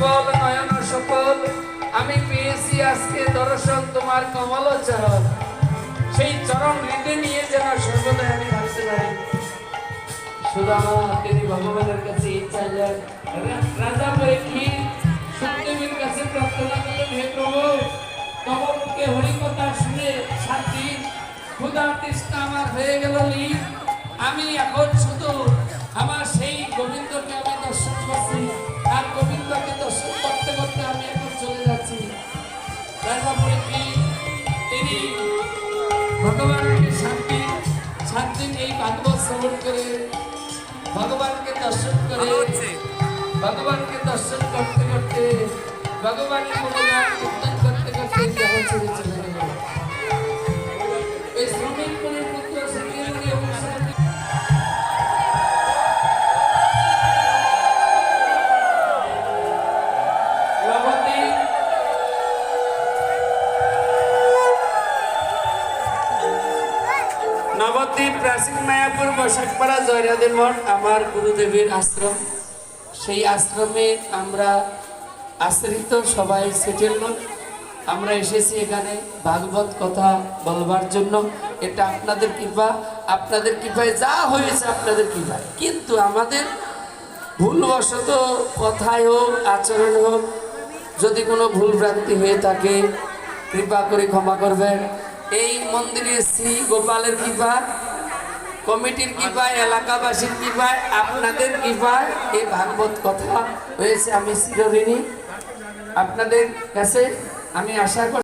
সফল নয়ন সফল আমি পেয়েছি আজকে দর্শন তোমার কমল চরণ সেই চরণ হৃদয় নিয়ে যেন সর্বদা আমি ভাবতে পারি সুদামা তিনি ভগবানের কাছে ইচ্ছা যায় রাজা পরীক্ষিত সুখদেবের কাছে প্রার্থনা করলেন হে প্রভু তোমার মুখে হরিকথা শুনে 7 দিন ক্ষুধা তৃষ্ণা আমার হয়ে গেল লীন আমি এখন শুধু আমার সেই গোবিন্দকে আমি দর্শন করছি আর গোবিন্দকে দর্শন করতে করতে আমি এখন চলে যাচ্ছি রাজা পরীক্ষিত তিনি ভগবানকে 7 দিন এই ভাগবত শ্রবণ করে ভগবানকে দর্শন করে ভগবানকে দর্শন করতে করতে ভগবানের গুণগান কীর্তন করতে করতে দেহ ছেড়ে চলে গেল এই শ্রমিক মুনির পুত্র সত্যি এবং নবদ্বীপ প্রাচীন মায়াপুর বসাকপাড়া জয়রাধীন মঠ আমার গুরুদেবের আশ্রম সেই আশ্রমে আমরা আশ্রিত সবাই সেটেল আমরা এসেছি এখানে ভাগবত কথা বলবার জন্য এটা আপনাদের কৃপা আপনাদের কৃপায় যা হয়েছে আপনাদের কৃপায় কিন্তু আমাদের ভুলবশত কথায় হোক আচরণ হোক যদি কোনো ভুল ভ্রান্তি হয়ে থাকে কৃপা করে ক্ষমা করবেন এই মন্দিরের শ্রী গোপালের কৃপা কমিটির কৃপায় এলাকাবাসীর কৃপায় আপনাদের কৃপায় এই ভাগবত কথা হয়েছে আমি চিরঋণী আপনাদের কাছে আমি আশা করি